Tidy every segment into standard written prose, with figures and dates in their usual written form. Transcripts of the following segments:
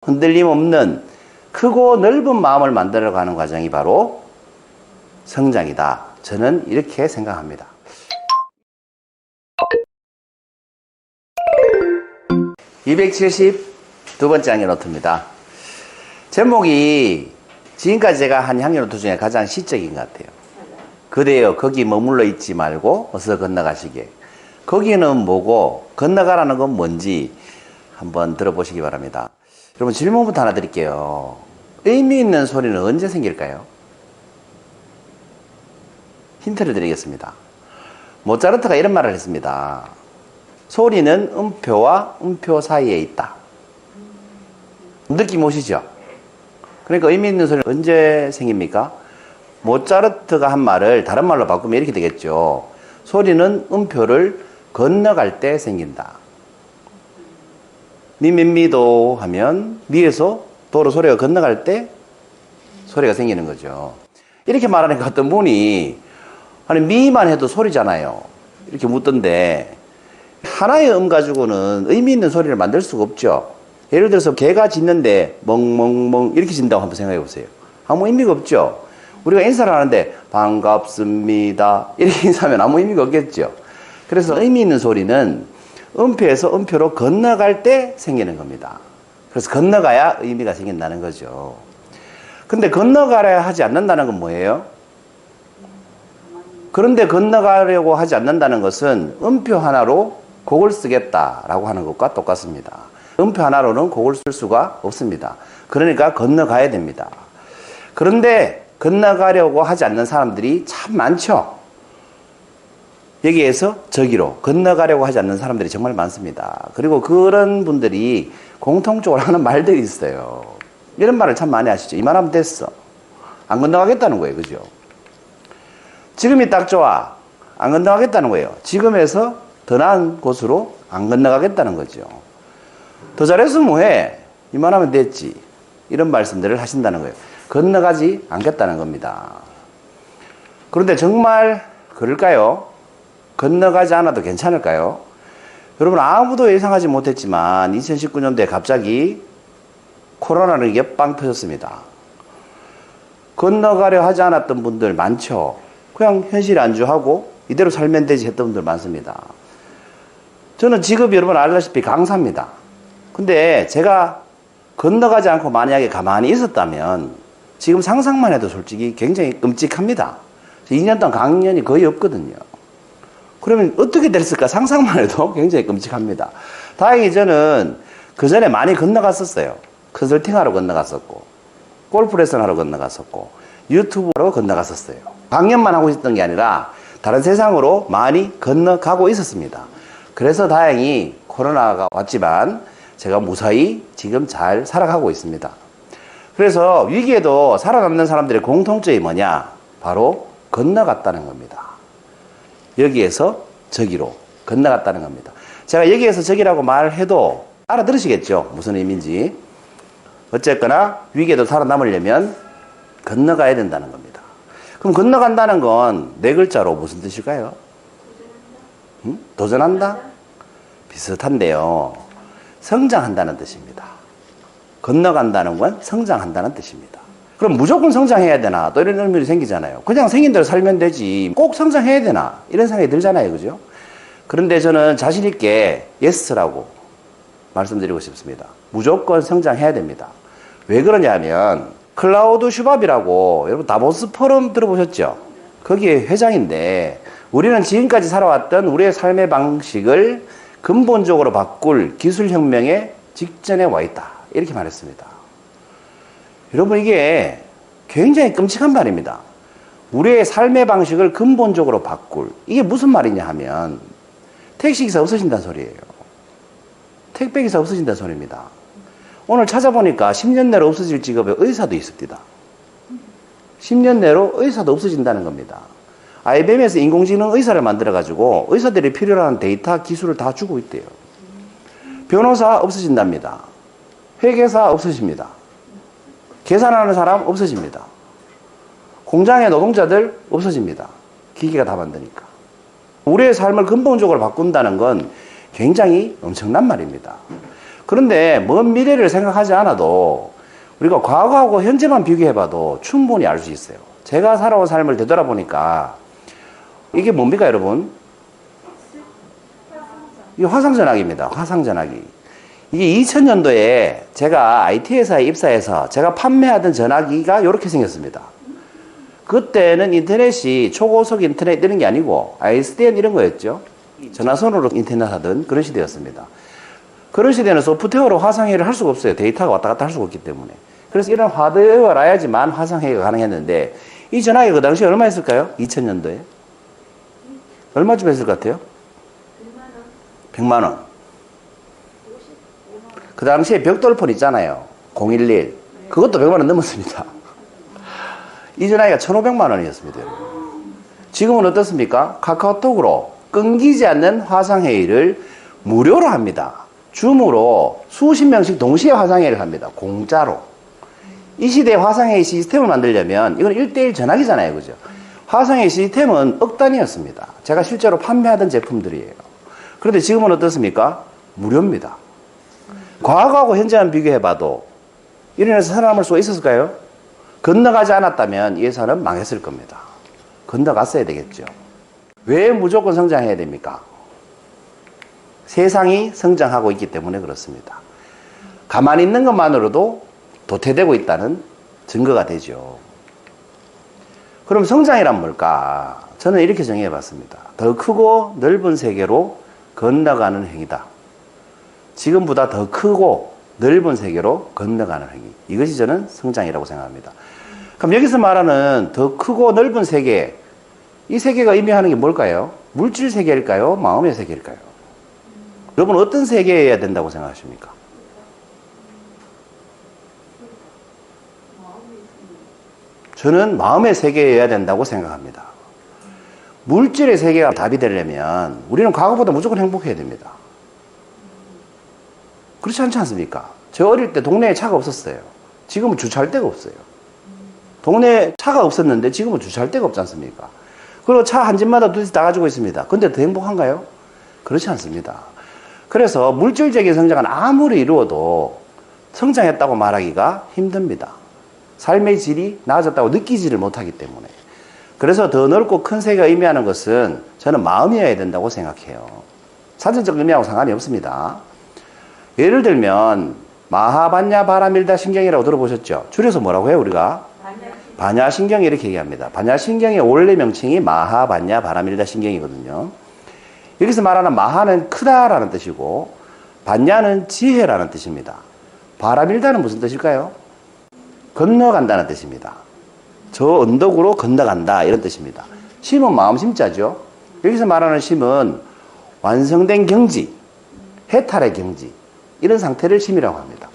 흔들림 없는 크고 넓은 마음을 만들어가는 과정이 바로 성장이다. 저는 이렇게 생각합니다. (272번째) 향기노트입니다. 제목이 지금까지 제가 한 향기노트 중에 가장 시적인 것 같아요. 그래요. 거기 머물러 있지 말고 어서 건너가시게. 거기는 뭐고 건너가라는 건 뭔지 한번 들어보시기 바랍니다. 여러분, 질문부터 하나 드릴게요. 의미 있는 소리는 언제 생길까요? 힌트를 드리겠습니다. 모차르트가 이런 말을 했습니다. 소리는 음표와 음표 사이에 있다. 느낌 오시죠? 그러니까 의미 있는 소리는 언제 생깁니까? 모차르트가 한 말을 다른 말로 바꾸면 이렇게 되겠죠. 소리는 음표를 건너갈 때 생긴다. 미미미도 하면 미에서 도로 소리가 건너갈 때 소리가 생기는 거죠. 이렇게 말하니까 어떤 분이 아니 미만 해도 소리잖아요. 이렇게 묻던데 하나의 음 가지고는 의미 있는 소리를 만들 수가 없죠. 예를 들어서 개가 짖는데 멍멍멍 이렇게 짖는다고 한번 생각해 보세요. 아무 의미가 없죠. 우리가 인사를 하는데 반갑습니다 이렇게 인사하면 아무 의미가 없겠죠. 그래서 의미 있는 소리는 음표에서 음표로 건너갈 때 생기는 겁니다. 그래서 건너가야 의미가 생긴다는 거죠. 근데 건너가려 하지 않는다는 건 뭐예요? 그런데 건너가려고 하지 않는다는 것은 음표 하나로 곡을 쓰겠다라고 하는 것과 똑같습니다. 음표 하나로는 곡을 쓸 수가 없습니다. 그러니까 건너가야 됩니다. 그런데 건너가려고 하지 않는 사람들이 참 많죠. 여기에서 저기로 건너가려고 하지 않는 사람들이 정말 많습니다. 그리고 그런 분들이 공통적으로 하는 말들이 있어요. 이런 말을 참 많이 하시죠. 이만하면 됐어. 안 건너가겠다는 거예요. 그죠? 지금이 딱 좋아. 안 건너가겠다는 거예요. 지금에서 더 나은 곳으로 안 건너가겠다는 거죠. 더 잘해서 뭐해? 이만하면 됐지. 이런 말씀들을 하신다는 거예요. 건너가지 않겠다는 겁니다. 그런데 정말 그럴까요? 건너가지 않아도 괜찮을까요? 여러분, 아무도 예상하지 못했지만 2019년도에 갑자기 코로나는 이게 빵 터졌습니다. 건너가려 하지 않았던 분들 많죠. 그냥 현실에 안주하고 이대로 살면 되지 했던 분들 많습니다. 저는 직업이 여러분 알다시피 강사입니다. 근데 제가 건너가지 않고 만약에 가만히 있었다면 지금 상상만 해도 솔직히 굉장히 끔찍합니다. 2년 동안 강연이 거의 없거든요. 그러면 어떻게 됐을까 상상만 해도 굉장히 끔찍합니다. 다행히 저는 그 전에 많이 건너갔었어요. 컨설팅하러 건너갔었고, 골프 레슨하러 건너갔었고, 유튜브로 건너갔었어요. 강연만 하고 있었던 게 아니라 다른 세상으로 많이 건너가고 있었습니다. 그래서 다행히 코로나가 왔지만 제가 무사히 지금 잘 살아가고 있습니다. 그래서 위기에도 살아남는 사람들의 공통점이 뭐냐? 바로 건너갔다는 겁니다. 여기에서 저기로 건너갔다는 겁니다. 제가 여기에서 저기라고 말해도 알아들으시겠죠? 무슨 의미인지. 어쨌거나 위기에도 살아남으려면 건너가야 된다는 겁니다. 그럼 건너간다는 건 네 글자로 무슨 뜻일까요? 도전한다? 비슷한데요. 성장한다는 뜻입니다. 건너간다는 건 성장한다는 뜻입니다. 그럼 무조건 성장해야 되나? 또 이런 의미가 생기잖아요. 그냥 생긴 대로 살면 되지. 꼭 성장해야 되나? 이런 생각이 들잖아요. 그죠? 그런데 저는 자신있게 예스라고 말씀드리고 싶습니다. 무조건 성장해야 됩니다. 왜 그러냐면 클라우드 슈밥이라고 여러분 다보스 포럼 들어보셨죠? 거기에 회장인데 우리는 지금까지 살아왔던 우리의 삶의 방식을 근본적으로 바꿀 기술혁명의 직전에 와 있다. 이렇게 말했습니다. 여러분, 이게 굉장히 끔찍한 말입니다. 우리의 삶의 방식을 근본적으로 바꿀. 이게 무슨 말이냐 하면 택시기사 없어진다는 소리예요. 택배기사 없어진다는 소리입니다. 오늘 찾아보니까 10년 내로 없어질 직업에 의사도 있습니다. 10년 내로 의사도 없어진다는 겁니다. IBM에서 인공지능 의사를 만들어가지고 의사들이 필요로 하는 데이터 기술을 다 주고 있대요. 변호사 없어진답니다. 회계사 없어집니다. 계산하는 사람 없어집니다. 공장의 노동자들 없어집니다. 기계가 다 만드니까. 우리의 삶을 근본적으로 바꾼다는 건 굉장히 엄청난 말입니다. 그런데 먼 미래를 생각하지 않아도 우리가 과거하고 현재만 비교해봐도 충분히 알 수 있어요. 제가 살아온 삶을 되돌아보니까 이게 뭡니까, 여러분? 이게 화상전화기입니다. 화상전화기. 이게 2000년도에 제가 IT 회사에 입사해서 제가 판매하던 전화기가 이렇게 생겼습니다. 그때는 인터넷이 초고속 인터넷 이런 게 아니고 ISDN 이런 거였죠. 전화선으로 인터넷 하던 그런 시대였습니다. 그런 시대는 소프트웨어로 화상회의를 할 수가 없어요. 데이터가 왔다 갔다 할 수가 없기 때문에. 그래서 이런 하드웨어가 나야지만 화상회의가 가능했는데 이 전화기가 그 당시에 얼마 했을까요? 2000년도에. 얼마쯤 했을 것 같아요? 100만 원. 그 당시에 벽돌폰 있잖아요. 011. 그것도 100만 원 넘었습니다. 이 전화기가 1,500만 원이었습니다. 지금은 어떻습니까? 카카오톡으로 끊기지 않는 화상회의를 무료로 합니다. 줌으로 수십 명씩 동시에 화상회의를 합니다. 공짜로. 이 시대에 화상회의 시스템을 만들려면 이건 1대1 전화기잖아요. 그죠? 화상회의 시스템은 억 단위였습니다. 제가 실제로 판매하던 제품들이에요. 그런데 지금은 어떻습니까? 무료입니다. 과거하고 현재만 비교해봐도 이런 회사 살아남을 수가 있었을까요? 건너가지 않았다면 이 회사는 망했을 겁니다. 건너갔어야 되겠죠. 왜 무조건 성장해야 됩니까? 세상이 성장하고 있기 때문에 그렇습니다. 가만히 있는 것만으로도 도태되고 있다는 증거가 되죠. 그럼 성장이란 뭘까? 저는 이렇게 정의해 봤습니다. 더 크고 넓은 세계로 건너가는 행위다. 지금보다 더 크고 넓은 세계로 건너가는 행위. 이것이 저는 성장이라고 생각합니다. 그럼 여기서 말하는 더 크고 넓은 세계, 이 세계가 의미하는 게 뭘까요? 물질 세계일까요? 마음의 세계일까요? 여러분 어떤 세계여야 된다고 생각하십니까? 저는 마음의 세계여야 된다고 생각합니다. 물질의 세계가 답이 되려면 우리는 과거보다 무조건 행복해야 됩니다. 그렇지 않지 않습니까? 저 어릴 때 동네에 차가 없었어요. 지금은 주차할 데가 없어요. 동네에 차가 없었는데 지금은 주차할 데가 없지 않습니까? 그리고 차 한 집마다 두 대 다 가지고 있습니다. 근데 더 행복한가요? 그렇지 않습니다. 그래서 물질적인 성장은 아무리 이루어도 성장했다고 말하기가 힘듭니다. 삶의 질이 나아졌다고 느끼지를 못하기 때문에. 그래서 더 넓고 큰 세계가 의미하는 것은 저는 마음이어야 된다고 생각해요. 사전적 의미하고 상관이 없습니다. 예를 들면 마하반야 바라밀다 신경이라고 들어보셨죠? 줄여서 뭐라고 해요 우리가? 반야신경 이렇게 얘기합니다. 반야신경의 원래 명칭이 마하반야 바라밀다 신경이거든요. 여기서 말하는 마하는 크다라는 뜻이고 반야는 지혜라는 뜻입니다. 바라밀다는 무슨 뜻일까요? 건너간다는 뜻입니다. 저 언덕으로 건너간다 이런 뜻입니다. 심은 마음 심자죠. 여기서 말하는 심은 완성된 경지, 해탈의 경지 이런 상태를 심이라고 합니다.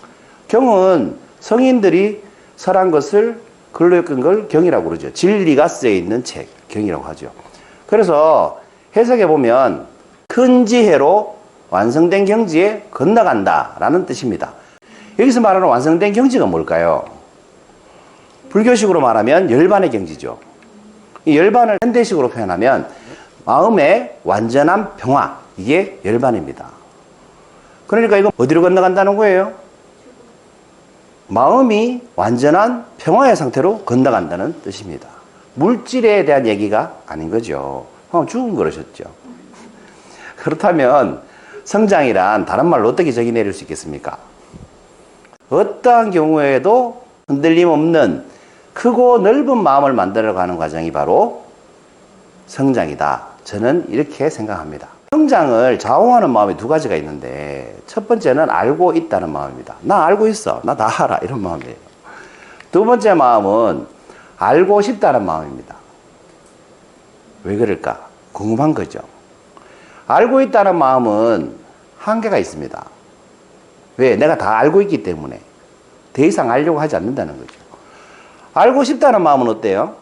경은 성인들이 설한 것을 글로 엮은 걸 경이라고 그러죠. 진리가 쓰여 있는 책, 경이라고 하죠. 그래서 해석해 보면 큰 지혜로 완성된 경지에 건너간다라는 뜻입니다. 여기서 말하는 완성된 경지가 뭘까요? 불교식으로 말하면 열반의 경지죠. 이 열반을 현대식으로 표현하면 마음의 완전한 평화, 이게 열반입니다. 그러니까 이거 어디로 건너간다는 거예요? 마음이 완전한 평화의 상태로 건너간다는 뜻입니다. 물질에 대한 얘기가 아닌 거죠. 죽은 그러셨죠. 그렇다면 성장이란 다른 말로 어떻게 적이 내릴 수 있겠습니까? 어떠한 경우에도 흔들림 없는 크고 넓은 마음을 만들어가는 과정이 바로 성장이다. 저는 이렇게 생각합니다. 성장을 좌우하는 마음이 두 가지가 있는데 첫 번째는 알고 있다는 마음입니다. 나 알고 있어. 나 다 알아. 이런 마음이에요. 두 번째 마음은 알고 싶다는 마음입니다. 왜 그럴까? 궁금한 거죠. 알고 있다는 마음은 한계가 있습니다. 왜? 내가 다 알고 있기 때문에 더 이상 알려고 하지 않는다는 거죠. 알고 싶다는 마음은 어때요?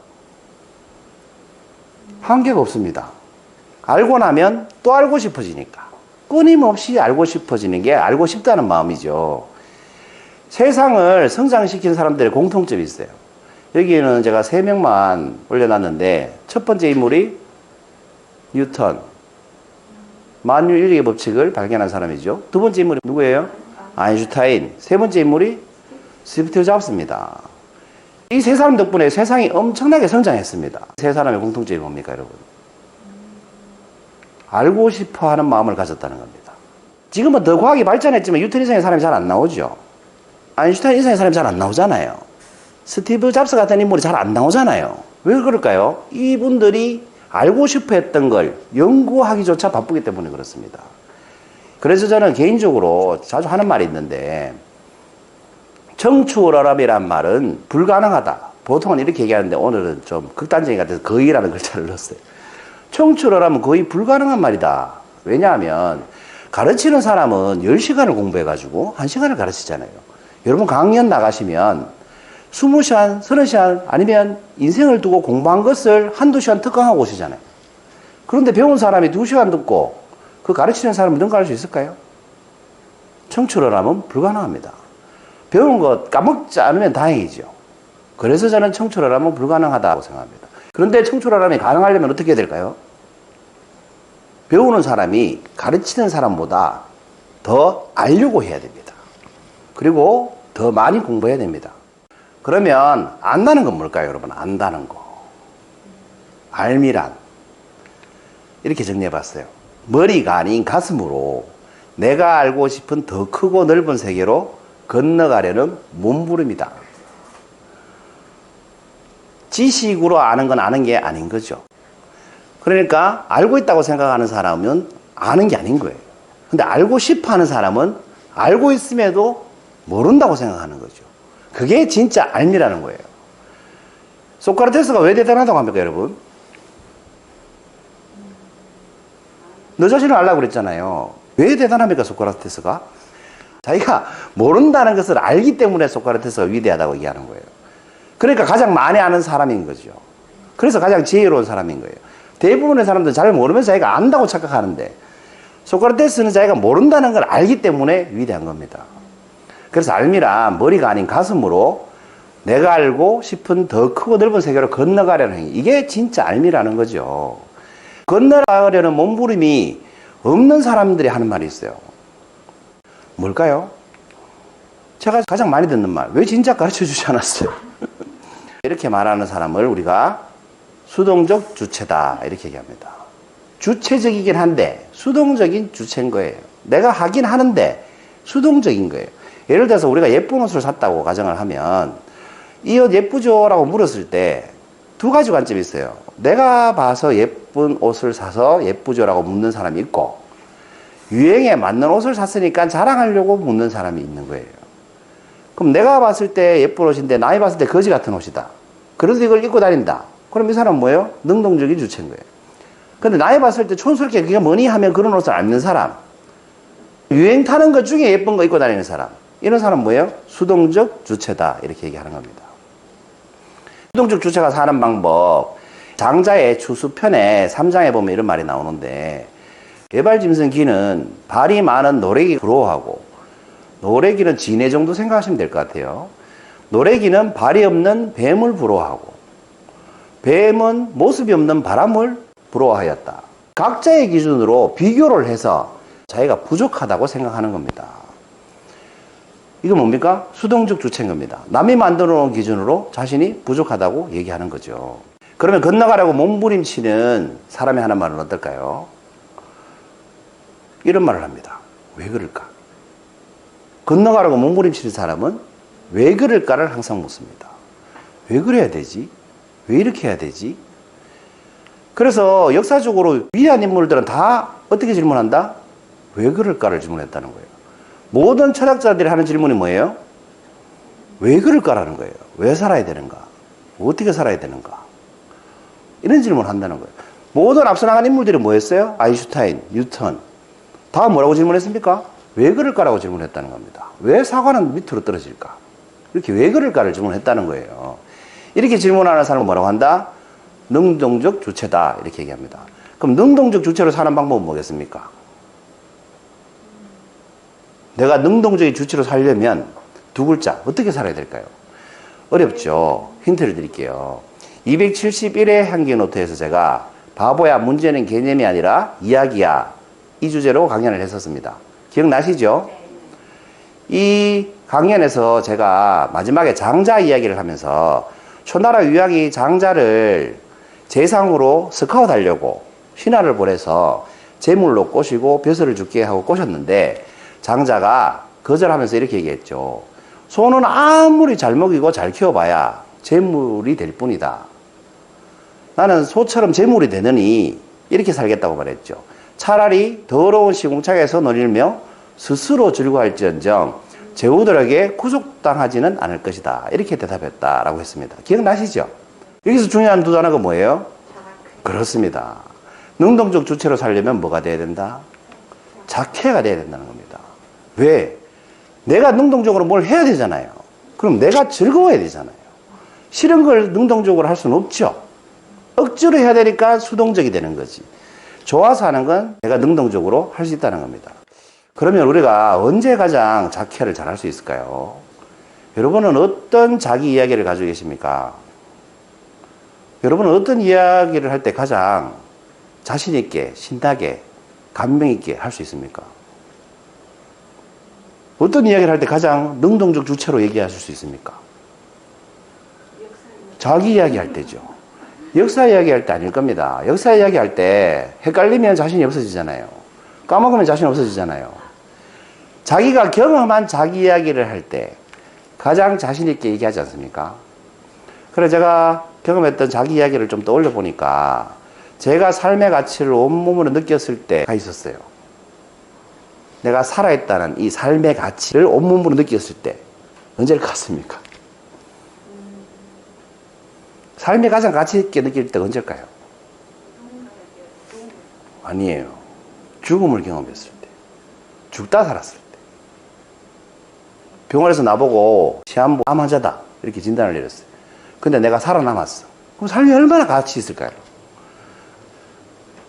한계가 없습니다. 알고 나면 또 알고 싶어지니까. 끊임없이 알고 싶어지는 게 알고 싶다는 마음이죠. 세상을 성장시킨 사람들의 공통점이 있어요. 여기에는 제가 3명만 올려놨는데 첫 번째 인물이 뉴턴. 만유 인력의 법칙을 발견한 사람이죠. 두 번째 인물이 누구예요? 아인슈타인, 세 번째 인물이 스티브 잡스입니다. 이 세 사람 덕분에 세상이 엄청나게 성장했습니다. 세 사람의 공통점이 뭡니까, 여러분? 알고 싶어 하는 마음을 가졌다는 겁니다. 지금은 더 과학이 발전했지만 뉴턴 이상의 사람이 잘 안 나오죠. 아인슈타인 이상의 사람이 잘 안 나오잖아요. 스티브 잡스 같은 인물이 잘 안 나오잖아요. 왜 그럴까요? 이분들이 알고 싶어 했던 걸 연구하기조차 바쁘기 때문에 그렇습니다. 그래서 저는 개인적으로 자주 하는 말이 있는데, 청출어람이란 말은 불가능하다. 보통은 이렇게 얘기하는데 오늘은 좀 극단적인 것 같아서 거의라는 글자를 넣었어요. 청출어람은 거의 불가능한 말이다. 왜냐하면 가르치는 사람은 10시간을 공부해가지고 1시간을 가르치잖아요. 여러분 강연 나가시면 20시간, 30시간 아니면 인생을 두고 공부한 것을 한두 시간 특강하고 오시잖아요. 그런데 배운 사람이 2시간 듣고 그 가르치는 사람을 능가할 수 있을까요? 청출어람은 불가능합니다. 배운 것 까먹지 않으면 다행이죠. 그래서 저는 청출어람은 불가능하다고 생각합니다. 그런데 청출어람이 가능하려면 어떻게 해야 될까요? 배우는 사람이 가르치는 사람보다 더 알려고 해야 됩니다. 그리고 더 많이 공부해야 됩니다. 그러면 안다는 건 뭘까요, 여러분? 안다는 거. 알미란. 이렇게 정리해봤어요. 머리가 아닌 가슴으로 내가 알고 싶은 더 크고 넓은 세계로 건너가려는 몸부림이다. 지식으로 아는 건 아는 게 아닌 거죠. 그러니까 알고 있다고 생각하는 사람은 아는 게 아닌 거예요. 근데 알고 싶어 하는 사람은 알고 있음에도 모른다고 생각하는 거죠. 그게 진짜 알미라는 거예요. 소크라테스가 왜 대단하다고 합니까, 여러분? 너 자신을 알라고 그랬잖아요. 왜 대단합니까, 소크라테스가? 자기가 모른다는 것을 알기 때문에 소크라테스가 위대하다고 얘기하는 거예요. 그러니까 가장 많이 아는 사람인 거죠. 그래서 가장 지혜로운 사람인 거예요. 대부분의 사람들은 잘 모르면서 자기가 안다고 착각하는데, 소크라테스는 자기가 모른다는 걸 알기 때문에 위대한 겁니다. 그래서 알미란 머리가 아닌 가슴으로 내가 알고 싶은 더 크고 넓은 세계로 건너가려는 행위. 이게 진짜 알미라는 거죠. 건너가려는 몸부림이 없는 사람들이 하는 말이 있어요. 뭘까요? 제가 가장 많이 듣는 말. 왜 진작 가르쳐 주지 않았어요? 이렇게 말하는 사람을 우리가 수동적 주체다. 이렇게 얘기합니다. 주체적이긴 한데 수동적인 주체인 거예요. 내가 하긴 하는데 수동적인 거예요. 예를 들어서 우리가 예쁜 옷을 샀다고 가정을 하면 이 옷 예쁘죠? 라고 물었을 때 두 가지 관점이 있어요. 내가 봐서 예쁜 옷을 사서 예쁘죠? 라고 묻는 사람이 있고, 유행에 맞는 옷을 샀으니까 자랑하려고 묻는 사람이 있는 거예요. 그럼 내가 봤을 때 예쁜 옷인데 남이 봤을 때 거지 같은 옷이다. 그래도 이걸 입고 다닌다. 그럼 이 사람은 뭐예요? 능동적인 주체인 거예요. 근데 남이 봤을 때 촌스럽게 그게 뭐니 하면 그런 옷을 안 입는 사람. 유행 타는 것 중에 예쁜 거 입고 다니는 사람. 이런 사람은 뭐예요? 수동적 주체다. 이렇게 얘기하는 겁니다. 수동적 주체가 사는 방법. 장자의 추수편에 3장에 보면 이런 말이 나오는데, 개발짐승기는 발이 많은 노래기 부러워하고, 노래기는 지네 정도 생각하시면 될 것 같아요. 노래기는 발이 없는 뱀을 부러워하고, 뱀은 모습이 없는 바람을 부러워하였다. 각자의 기준으로 비교를 해서 자기가 부족하다고 생각하는 겁니다. 이거 뭡니까? 수동적 주체인 겁니다. 남이 만들어 놓은 기준으로 자신이 부족하다고 얘기하는 거죠. 그러면 건너가려고 몸부림치는 사람이 하는 말은 어떨까요? 이런 말을 합니다. 왜 그럴까? 건너가려고 몸부림치는 사람은 왜 그럴까를 항상 묻습니다. 왜 그래야 되지? 왜 이렇게 해야 되지? 그래서 역사적으로 위대한 인물들은 다 어떻게 질문한다? 왜 그럴까를 질문했다는 거예요. 모든 철학자들이 하는 질문이 뭐예요? 왜 그럴까라는 거예요. 왜 살아야 되는가? 어떻게 살아야 되는가? 이런 질문을 한다는 거예요. 모든 앞서 나간 인물들이 뭐였어요? 아인슈타인, 뉴턴. 다 뭐라고 질문했습니까? 왜 그럴까라고 질문했다는 겁니다. 왜 사과는 밑으로 떨어질까? 이렇게 왜 그럴까를 질문했다는 거예요. 이렇게 질문하는 사람은 뭐라고 한다? 능동적 주체다. 이렇게 얘기합니다. 그럼 능동적 주체로 사는 방법은 뭐겠습니까? 내가 능동적인 주체로 살려면 두 글자, 어떻게 살아야 될까요? 어렵죠. 힌트를 드릴게요. 271회 향기 노트에서 제가 바보야, 문제는 개념이 아니라 이야기야. 이 주제로 강연을 했었습니다. 기억나시죠? 이 강연에서 제가 마지막에 장자 이야기를 하면서 초나라 유양이 장자를 재상으로 스카웃 하려고 신하를 보내서 제물로 꼬시고 벼슬을 죽게 하고 꼬셨는데 장자가 거절하면서 이렇게 얘기했죠. 소는 아무리 잘 먹이고 잘 키워봐야 재물이 될 뿐이다. 나는 소처럼 재물이 되느니 이렇게 살겠다고 말했죠. 차라리 더러운 시궁창에서 놀일며 스스로 즐거워할지언정 제후들에게 구속당하지는 않을 것이다. 이렇게 대답했다라고 했습니다. 기억나시죠? 여기서 중요한 두 단어가 뭐예요? 그렇습니다. 능동적 주체로 살려면 뭐가 돼야 된다? 자쾌가 돼야 된다는 겁니다. 왜? 내가 능동적으로 뭘 해야 되잖아요. 그럼 내가 즐거워야 되잖아요. 싫은 걸 능동적으로 할 수는 없죠. 억지로 해야 되니까 수동적이 되는 거지. 좋아서 하는 건 내가 능동적으로 할 수 있다는 겁니다. 그러면 우리가 언제 가장 자쾌를 잘 할 수 있을까요? 여러분은 어떤 자기 이야기를 가지고 계십니까? 여러분은 어떤 이야기를 할 때 가장 자신 있게, 신나게, 감명 있게 할 수 있습니까? 어떤 이야기를 할 때 가장 능동적 주체로 얘기하실 수 있습니까? 자기 이야기 할 때죠. 역사 이야기 할 때 아닐 겁니다. 역사 이야기 할 때 헷갈리면 자신이 없어지잖아요. 까먹으면 자신 없어지잖아요. 자기가 경험한 자기 이야기를 할 때 가장 자신 있게 얘기하지 않습니까? 그래서 제가 경험했던 자기 이야기를 좀 떠올려 보니까 제가 삶의 가치를 온몸으로 느꼈을 때가 있었어요. 내가 살아있다는 이 삶의 가치를 온몸으로 느꼈을 때 언제일 것 같습니까? 삶이 가장 가치 있게 느낄 때가 언제일까요? 아니에요. 죽음을 경험했을 때. 죽다 살았을 때. 병원에서 나보고 시한부 암 환자다 이렇게 진단을 내렸어요. 근데 내가 살아남았어. 그럼 삶이 얼마나 가치 있을까요?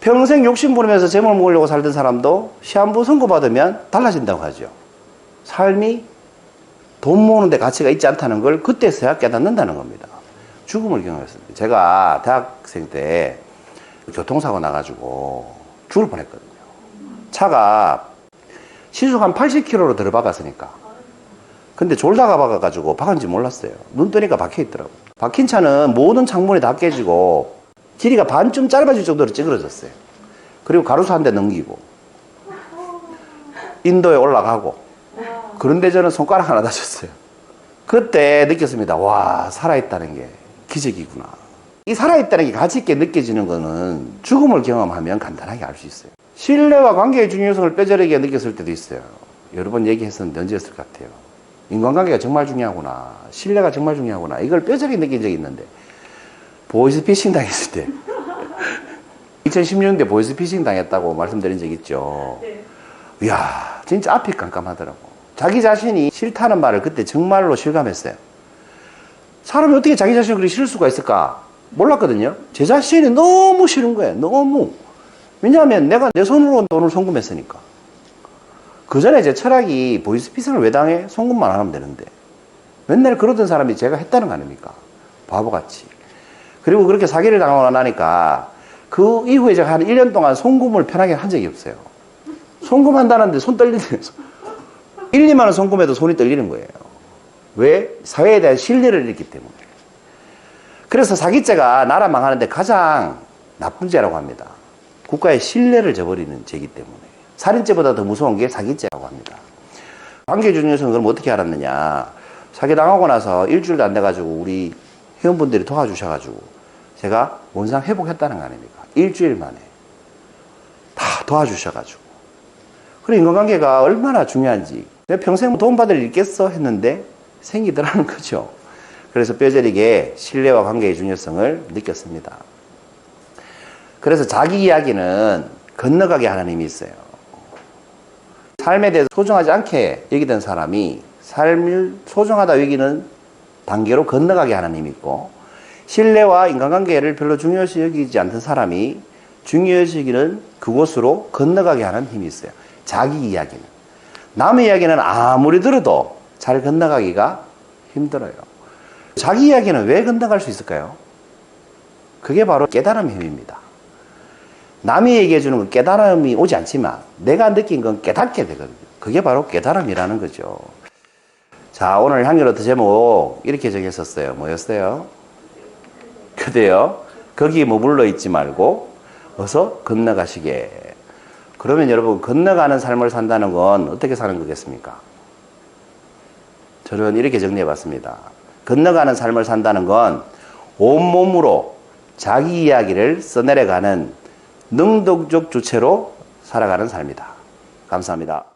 평생 욕심 부리면서 재물 먹으려고 살던 사람도 시한부 선고받으면 달라진다고 하죠. 삶이 돈 모으는데 가치가 있지 않다는 걸 그때서야 깨닫는다는 겁니다. 죽음을 경험했습니다. 제가 대학생 때 교통사고 나가지고 죽을 뻔했거든요. 차가 시속 한 80km로 들어박았으니까. 근데 졸다가 박아가지고 박은지 몰랐어요. 눈 뜨니까 박혀있더라고요. 박힌 차는 모든 창문이 다 깨지고 길이가 반쯤 짧아질 정도로 찌그러졌어요. 그리고 가로수 한 대 넘기고 인도에 올라가고 그런데 저는 손가락 하나 다쳤어요. 그때 느꼈습니다. 와, 살아있다는 게 기적이구나. 이 살아있다는 게 가치 있게 느껴지는 거는 죽음을 경험하면 간단하게 알 수 있어요. 신뢰와 관계의 중요성을 뼈저리게 느꼈을 때도 있어요. 여러 번 얘기했었는데 언제였을 것 같아요. 인간관계가 정말 중요하구나. 신뢰가 정말 중요하구나. 이걸 뼈저리게 느낀 적이 있는데 보이스피싱 당했을 때 2016년대 보이스피싱 당했다고 말씀드린 적 있죠. 이야, 진짜 앞이 깜깜하더라고. 자기 자신이 싫다는 말을 그때 정말로 실감했어요. 사람이 어떻게 자기 자신을 그렇게 싫을 수가 있을까? 몰랐거든요. 제 자신이 너무 싫은 거예요. 너무. 왜냐하면 내가 내 손으로 돈을 송금했으니까. 그 전에 제 철학이 보이스피싱을 왜 당해? 송금만 안 하면 되는데. 맨날 그러던 사람이 제가 했다는 거 아닙니까? 바보같이. 그리고 그렇게 사기를 당하고 나니까 그 이후에 제가 한 1년 동안 송금을 편하게 한 적이 없어요. 송금한다는데 손 떨리는 거예요. 1, 2만 원 송금해도 손이 떨리는 거예요. 왜? 사회에 대한 신뢰를 잃기 때문에. 그래서 사기죄가 나라 망하는데 가장 나쁜 죄라고 합니다. 국가의 신뢰를 저버리는 죄이기 때문에. 살인죄보다 더 무서운 게 사기죄라고 합니다. 관계 중요성은 그럼 어떻게 알았느냐. 사기당하고 나서 일주일도 안 돼가지고 우리 회원분들이 도와주셔가지고 제가 원상 회복했다는 거 아닙니까? 일주일 만에. 다 도와주셔가지고. 그리고 인간관계가 얼마나 중요한지. 내 평생 돈 받을 일 있겠어? 했는데 생기더라는 거죠. 그래서 뼈저리게 신뢰와 관계의 중요성을 느꼈습니다. 그래서 자기 이야기는 건너가게 하는 힘이 있어요. 삶에 대해서 소중하지 않게 여기던 사람이 삶을 소중하다 여기는 단계로 건너가게 하는 힘이 있고, 신뢰와 인간관계를 별로 중요시 여기지 않던 사람이 중요시 여기는 그곳으로 건너가게 하는 힘이 있어요. 자기 이야기는. 남의 이야기는 아무리 들어도 잘 건너가기가 힘들어요. 자기 이야기는 왜 건너갈 수 있을까요? 그게 바로 깨달음의 힘입니다. 남이 얘기해 주는 건 깨달음이 오지 않지만 내가 느낀 건 깨닫게 되거든요. 그게 바로 깨달음이라는 거죠. 자, 오늘 향기로트 제목 이렇게 정했었어요. 뭐였어요? 그대여 거기 머물러 있지 말고 어서 건너가시게. 그러면 여러분, 건너가는 삶을 산다는 건 어떻게 사는 거겠습니까? 저는 이렇게 정리해 봤습니다. 건너가는 삶을 산다는 건 온몸으로 자기 이야기를 써내려가는 능동적 주체로 살아가는 삶이다. 감사합니다.